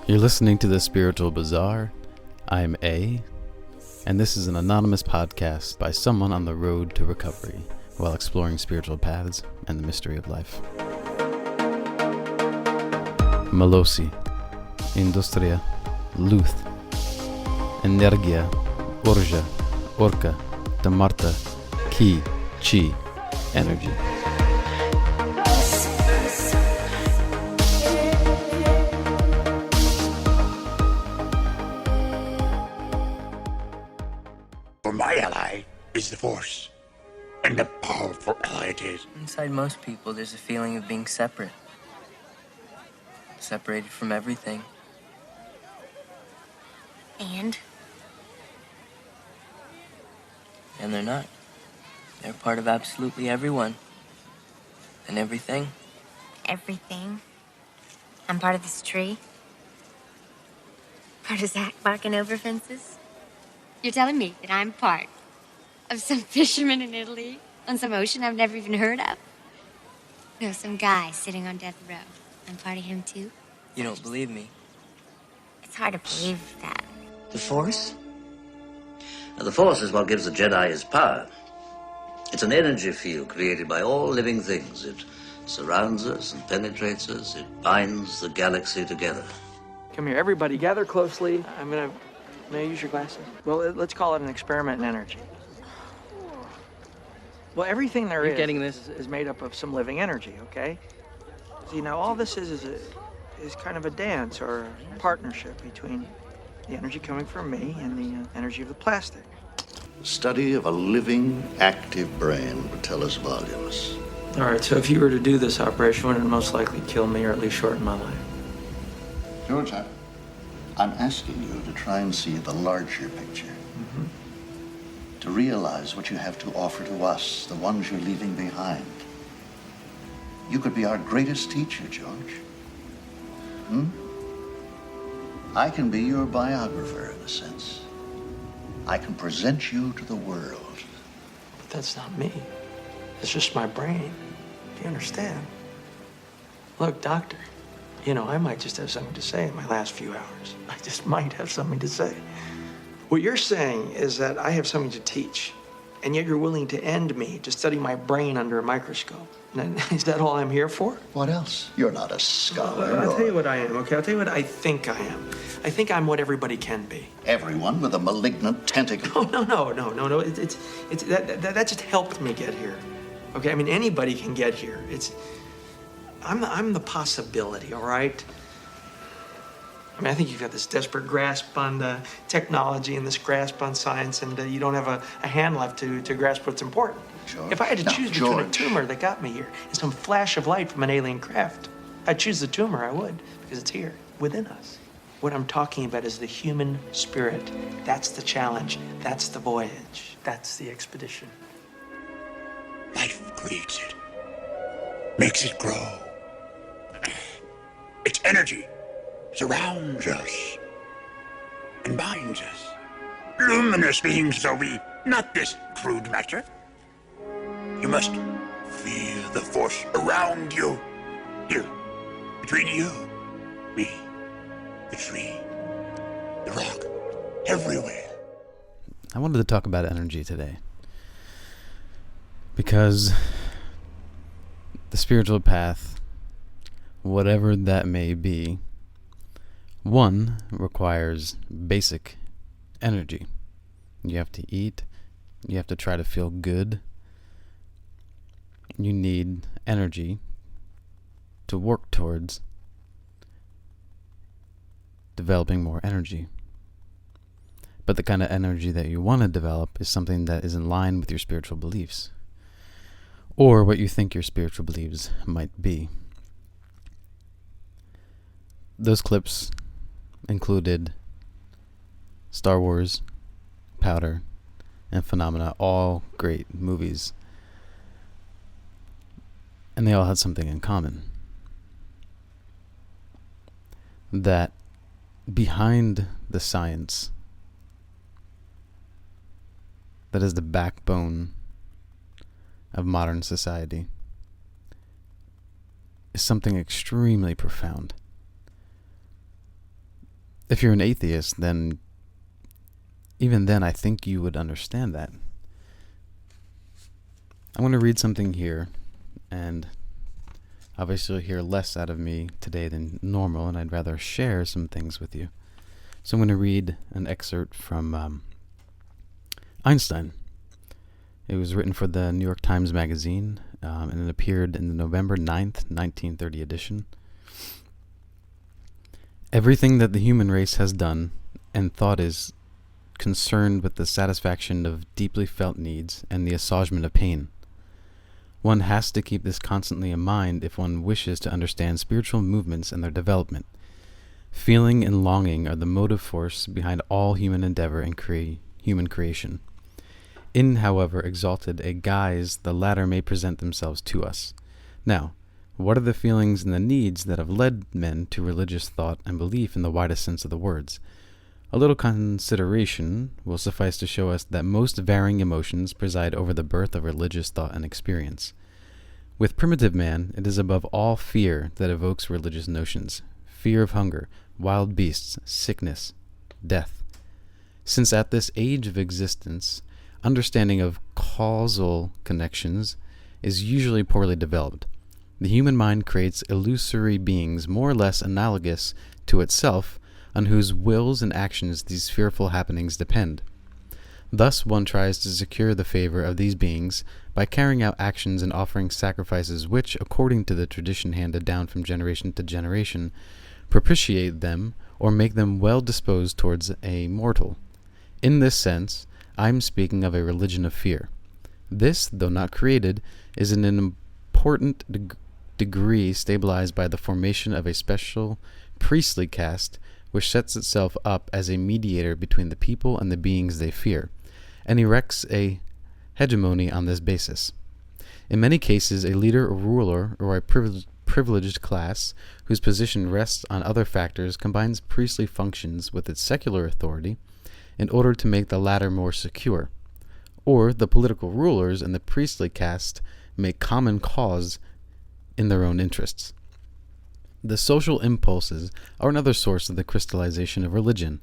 You're listening to The Spiritual Bazaar. I'm A, and this is an anonymous podcast by someone on the road to recovery while exploring spiritual paths and the mystery of life. Malosi, Industria, Luth, Energia, Orja, Orca, Damarta, Ki, Chi, Energy. My ally is the Force, and a powerful ally it is. Inside most people, there's a feeling of being separate. Separated from everything. And And they're not. They're part of absolutely everyone. And everything. everything. I'm part of this tree. Part of Zach barking over fences. You're telling me that I'm part of some fisherman in Italy on some ocean I've never even heard of? No, some guy sitting on death row. I'm part of him too. You don't believe me? It's hard to believe that. The Force? Now, the Force is what gives the Jedi his power. It's an energy field created by all living things. It surrounds us and penetrates us. It binds the galaxy together. Come here, everybody, gather closely. May I use your glasses? Well, let's call it an experiment in energy. Well, everything there You're is getting this? is made up of some living energy, okay? See, now all this is kind of a dance or a partnership between the energy coming from me and the energy of the plastic. The study of a living, active brain would tell us volumes. All right, so if you were to do this operation, would it most likely kill me or at least shorten my life? George, I'm asking you to try and see the larger picture. Mm-hmm. To realize what you have to offer to us, the ones you're leaving behind. You could be our greatest teacher, George. I can be your biographer, in a sense. I can present you to the world. But that's not me. It's just my brain. Do you understand? Look, doctor, I might just have something to say in my last few hours. I just might have something to say. What you're saying is that I have something to teach, and yet you're willing to end me to study my brain under a microscope. And is that all I'm here for? What else? You're not a scholar. I'll tell you what I am, okay? I'll tell you what I think I am. I think I'm what everybody can be. Everyone with a malignant tentacle. No. That just helped me get here. Okay, I mean, anybody can get here. I'm the possibility, all right? I mean, I think you've got this desperate grasp on technology and this grasp on science, and you don't have a hand left to grasp what's important. George. If I had to choose between a George. tumor that got me here and some flash of light from an alien craft, I'd choose the tumor, I would, because it's here, within us. What I'm talking about is the human spirit. That's the challenge. That's the voyage. That's the expedition. Life creates it, makes it grow. Its energy surrounds us and binds us. Luminous beings are we, not this crude matter. You must feel the force around you. Here, between you, me, the tree, the rock, everywhere. I wanted to talk about energy today because the spiritual path, whatever that may be, one requires basic energy. You have to eat. You have to try to feel good. You need energy to work towards developing more energy. But the kind of energy that you want to develop is something that is in line with your spiritual beliefs, or what you think your spiritual beliefs might be. Those clips included Star Wars, Powder, and Phenomena, all great movies. And they all had something in common. That behind the science that is the backbone of modern society is something extremely profound. If you're an atheist, then even then I think you would understand that. I'm going to read something here, and obviously you'll hear less out of me today than normal, and I'd rather share some things with you. So I'm going to read an excerpt from Einstein. It was written for the New York Times Magazine, and it appeared in the November 9th, 1930 edition. Everything that the human race has done and thought is concerned with the satisfaction of deeply felt needs and the assuagement of pain. One has to keep this constantly in mind if one wishes to understand spiritual movements and their development. Feeling and longing are the motive force behind all human endeavor and human creation. In, however exalted a guise the latter may present themselves to us. Now, what are the feelings and the needs that have led men to religious thought and belief in the widest sense of the words? A little consideration will suffice to show us that most varying emotions preside over the birth of religious thought and experience. With primitive man, it is above all fear that evokes religious notions. Fear of hunger, wild beasts, sickness, death. Since at this age of existence, understanding of causal connections is usually poorly developed. The human mind creates illusory beings more or less analogous to itself, on whose wills and actions these fearful happenings depend. Thus one tries to secure the favor of these beings by carrying out actions and offering sacrifices which, according to the tradition handed down from generation to generation, propitiate them or make them well disposed towards a mortal. In this sense, I am speaking of a religion of fear. This, though not created, is in an important degree stabilized by the formation of a special priestly caste which sets itself up as a mediator between the people and the beings they fear, and erects a hegemony on this basis. In many cases, a leader or ruler or a privileged class whose position rests on other factors combines priestly functions with its secular authority in order to make the latter more secure, or the political rulers and the priestly caste make common cause in their own interests. The social impulses are another source of the crystallization of religion.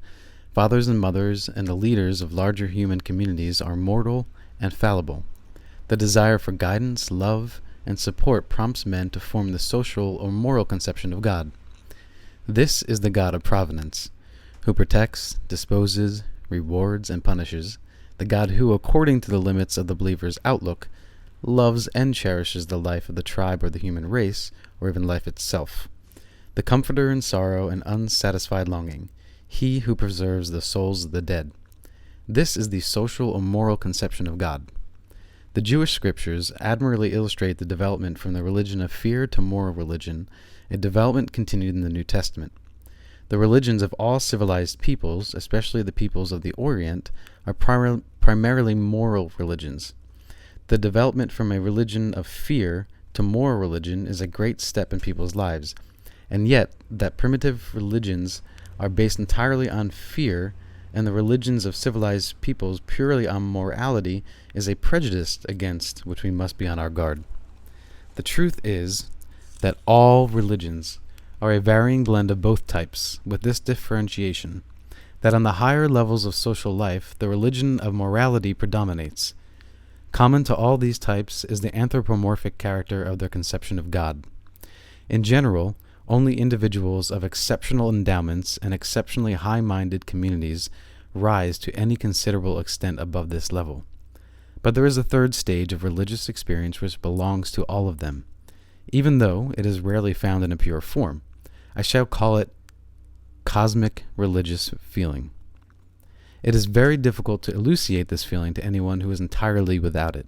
Fathers and mothers and the leaders of larger human communities are mortal and fallible. The desire for guidance, love, and support prompts men to form the social or moral conception of God. This is the God of providence, who protects, disposes, rewards, and punishes, the God who, according to the limits of the believer's outlook, loves and cherishes the life of the tribe or the human race, or even life itself. The comforter in sorrow and unsatisfied longing, he who preserves the souls of the dead. This is the social or moral conception of God. The Jewish scriptures admirably illustrate the development from the religion of fear to moral religion, a development continued in the New Testament. The religions of all civilized peoples, especially the peoples of the Orient, are primarily moral religions. The development from a religion of fear to moral religion is a great step in people's lives, and yet that primitive religions are based entirely on fear and the religions of civilized peoples purely on morality is a prejudice against which we must be on our guard. The truth is that all religions are a varying blend of both types, with this differentiation, that on the higher levels of social life the religion of morality predominates. Common to all these types is the anthropomorphic character of their conception of God. In general, only individuals of exceptional endowments and exceptionally high-minded communities rise to any considerable extent above this level. But there is a third stage of religious experience which belongs to all of them, even though it is rarely found in a pure form. I shall call it cosmic religious feeling. It is very difficult to elucidate this feeling to anyone who is entirely without it,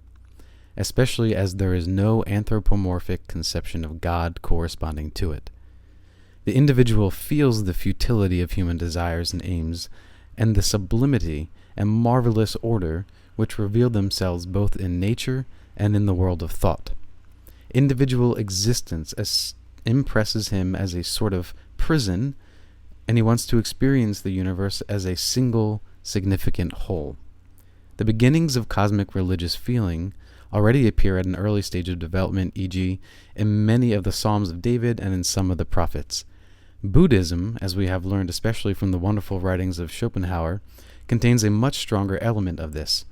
especially as there is no anthropomorphic conception of God corresponding to it. The individual feels the futility of human desires and aims, and the sublimity and marvelous order which reveal themselves both in nature and in the world of thought. Individual existence impresses him as a sort of prison, and he wants to experience the universe as a single significant whole. The beginnings of cosmic religious feeling already appear at an early stage of development, e.g., in many of the Psalms of David and in some of the prophets. Buddhism, as we have learned especially from the wonderful writings of Schopenhauer, contains a much stronger element of this.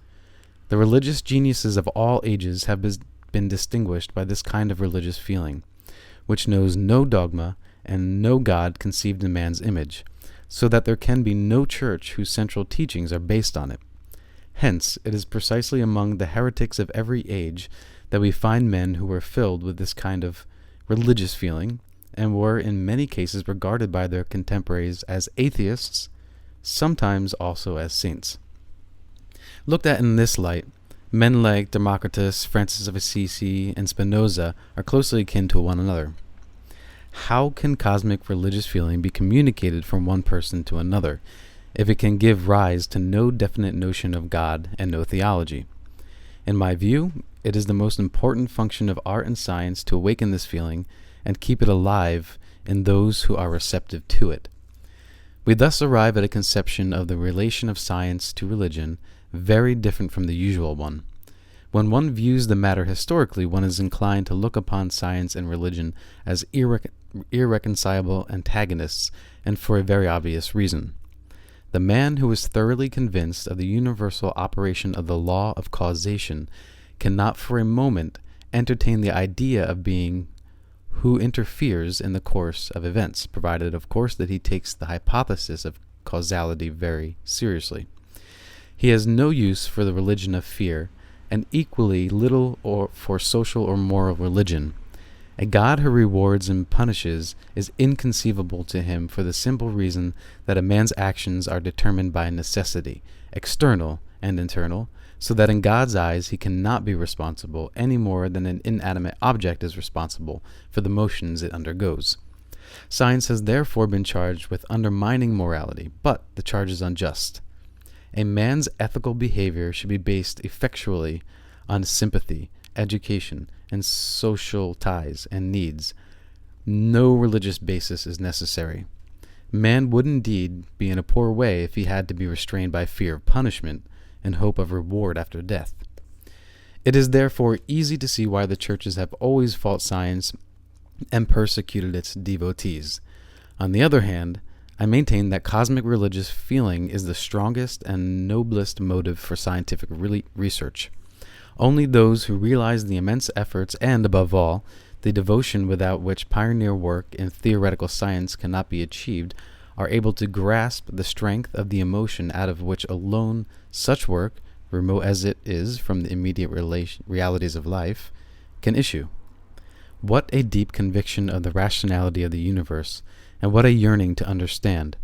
The religious geniuses of all ages have been distinguished by this kind of religious feeling, which knows no dogma and no God conceived in man's image, so that there can be no church whose central teachings are based on it. Hence, it is precisely among the heretics of every age that we find men who were filled with this kind of religious feeling, and were in many cases regarded by their contemporaries as atheists, sometimes also as saints. Looked at in this light, men like Democritus, Francis of Assisi, and Spinoza are closely akin to one another. How can cosmic religious feeling be communicated from one person to another, if it can give rise to no definite notion of God and no theology? In my view, it is the most important function of art and science to awaken this feeling and keep it alive in those who are receptive to it. We thus arrive at a conception of the relation of science to religion very different from the usual one. When one views the matter historically, one is inclined to look upon science and religion as irreconcilable antagonists, and for a very obvious reason. The man who is thoroughly convinced of the universal operation of the law of causation cannot for a moment entertain the idea of being who interferes in the course of events, provided, of course, that he takes the hypothesis of causality very seriously. He has no use for the religion of fear, and equally little for social or moral religion. A God who rewards and punishes is inconceivable to him for the simple reason that a man's actions are determined by necessity, external and internal, so that in God's eyes he cannot be responsible any more than an inanimate object is responsible for the motions it undergoes. Science has therefore been charged with undermining morality, but the charge is unjust. A man's ethical behavior should be based effectually on sympathy, education, and social ties and needs. No religious basis is necessary. Man would indeed be in a poor way if he had to be restrained by fear of punishment and hope of reward after death. It is therefore easy to see why the churches have always fought science and persecuted its devotees. On the other hand, I maintain that cosmic religious feeling is the strongest and noblest motive for scientific research. Only those who realize the immense efforts and, above all, the devotion without which pioneer work in theoretical science cannot be achieved are able to grasp the strength of the emotion out of which alone such work, remote as it is from the immediate realities of life, can issue. What a deep conviction of the rationality of the universe, and what a yearning to understand!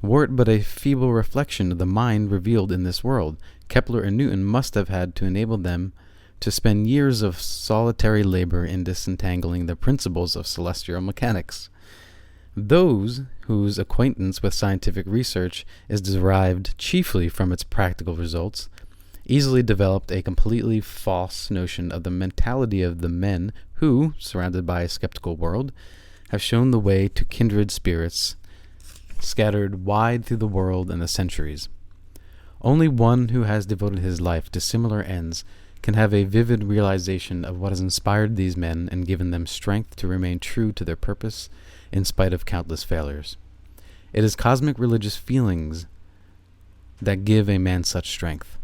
Were it but a feeble reflection of the mind revealed in this world, Kepler and Newton must have had to enable them to spend years of solitary labor in disentangling the principles of celestial mechanics. Those whose acquaintance with scientific research is derived chiefly from its practical results easily developed a completely false notion of the mentality of the men who, surrounded by a skeptical world, have shown the way to kindred spirits scattered wide through the world in the centuries. Only one who has devoted his life to similar ends can have a vivid realization of what has inspired these men and given them strength to remain true to their purpose in spite of countless failures. It is cosmic religious feelings that give a man such strength.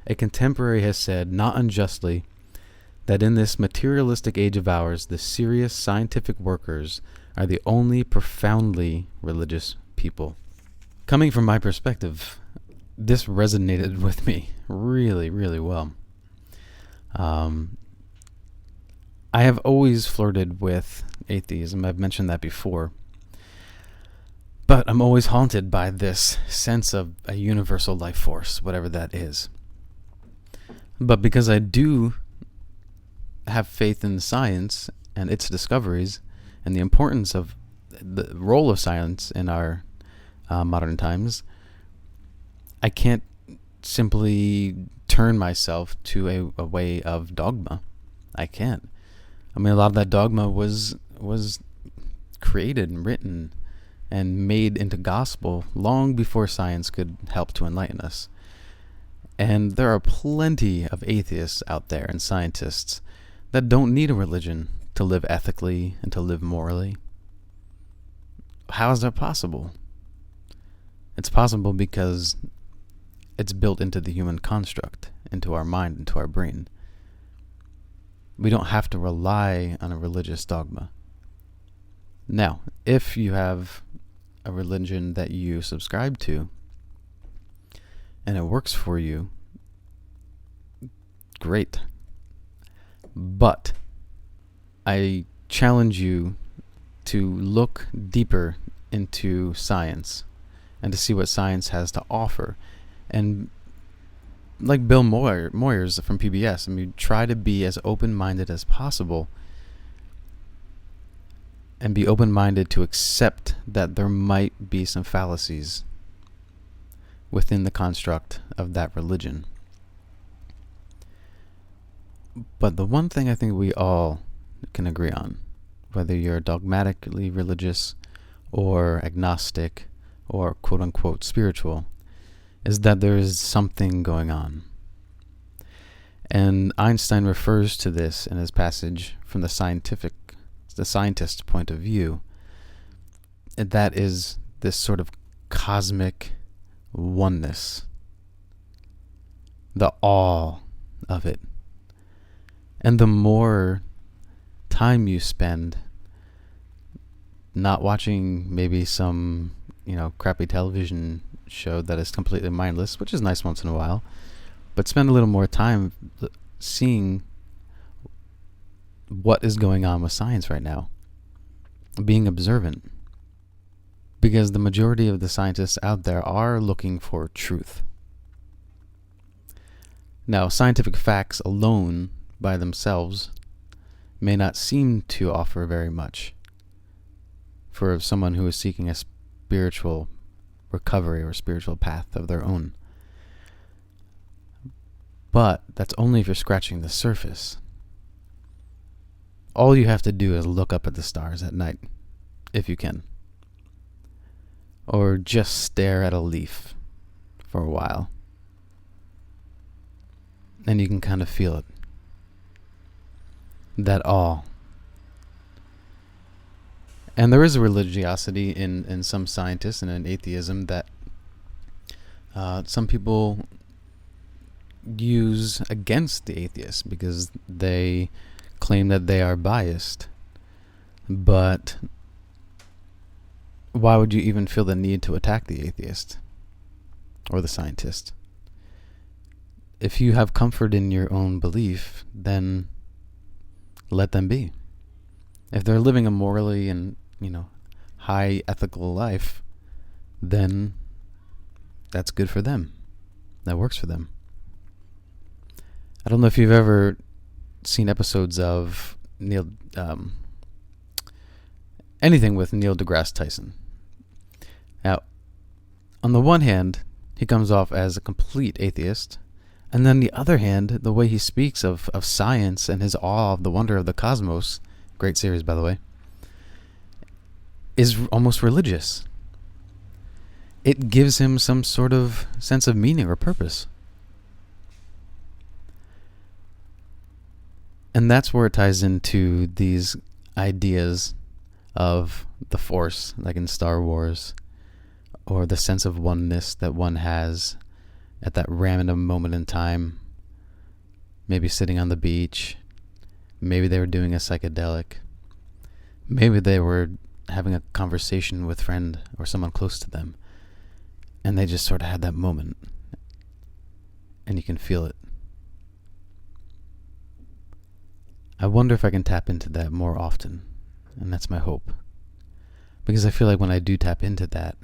A contemporary has said, not unjustly, that in this materialistic age of ours, the serious scientific workers are the only profoundly religious people. Coming from my perspective, this resonated with me really, really well. I have always flirted with atheism. I've mentioned that before. But I'm always haunted by this sense of a universal life force, whatever that is. But because I do have faith in science and its discoveries and the importance of the role of science in our modern times, I can't simply turn myself to a way of dogma. I can't. I mean, a lot of that dogma was created and written and made into gospel long before science could help to enlighten us. And there are plenty of atheists out there and scientists that don't need a religion to live ethically and to live morally. How is that possible? It's possible because it's built into the human construct, into our mind, into our brain. We don't have to rely on a religious dogma. Now, if you have a religion that you subscribe to and it works for you, great. But I challenge you to look deeper into science and to see what science has to offer. And like Bill Moyers from PBS, I mean, try to be as open-minded as possible and be open-minded to accept that there might be some fallacies within the construct of that religion. But the one thing I think we all can agree on, whether you're dogmatically religious or agnostic or quote-unquote spiritual, is that there is something going on. And Einstein refers to this in his passage from the scientist's point of view. And that is this sort of cosmic oneness, the awe of it. And the more time you spend not watching maybe some, crappy television show that is completely mindless, which is nice once in a while, but spend a little more time seeing what is going on with science right now, being observant. Because the majority of the scientists out there are looking for truth. Now, scientific facts alone by themselves may not seem to offer very much for someone who is seeking a spiritual recovery or spiritual path of their own. But that's only if you're scratching the surface. All you have to do is look up at the stars at night, if you can. Or just stare at a leaf for a while. And you can kind of feel it. That awe. And there is a religiosity in some scientists and in atheism that some people use against the atheists because they claim that they are biased. But why would you even feel the need to attack the atheist or the scientist? If you have comfort in your own belief, then let them be. If they're living a morally and, high ethical life, then that's good for them. That works for them. I don't know if you've ever seen episodes of anything with Neil deGrasse Tyson. Now, on the one hand, he comes off as a complete atheist, and then on the other hand, the way he speaks of science and his awe of the wonder of the cosmos, great series by the way, is almost religious. It gives him some sort of sense of meaning or purpose. And that's where it ties into these ideas of the Force, like in Star Wars, or the sense of oneness that one has at that random moment in time. Maybe sitting on the beach. Maybe they were doing a psychedelic. Maybe they were having a conversation with a friend or someone close to them, and they just sort of had that moment, and you can feel it. I wonder if I can tap into that more often, and that's my hope. Because I feel like when I do tap into that,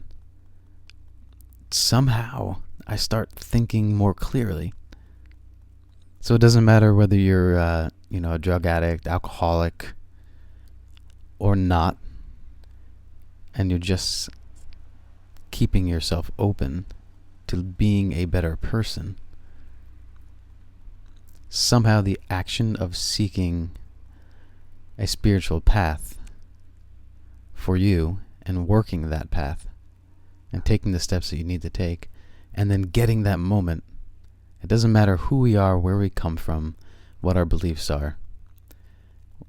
somehow I start thinking more clearly. So it doesn't matter whether you're, a drug addict, alcoholic, or not, and you're just keeping yourself open to being a better person, somehow the action of seeking a spiritual path for you and working that path and taking the steps that you need to take and then getting that moment. It doesn't matter who we are, where we come from, what our beliefs are.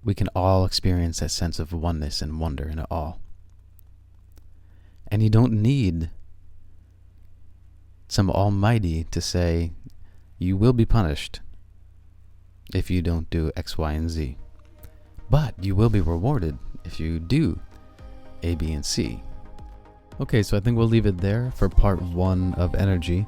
We can all experience that sense of oneness and wonder in it all. And you don't need some almighty to say, you will be punished if you don't do X, Y, and Z. But you will be rewarded if you do A, B, and C. Okay, so I think we'll leave it there for part 1 of energy.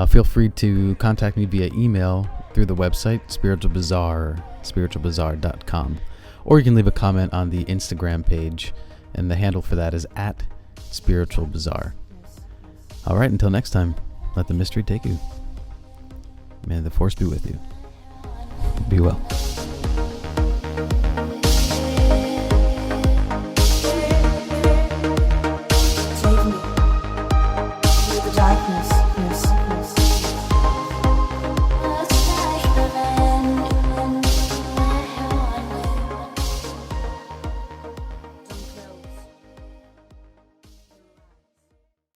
Feel free to contact me via email through the website, spiritualbazaar.com. Or you can leave a comment on the Instagram page, and the handle for that is @spiritualbazaar. Alright, until next time, let the mystery take you. May the force be with you. Be well.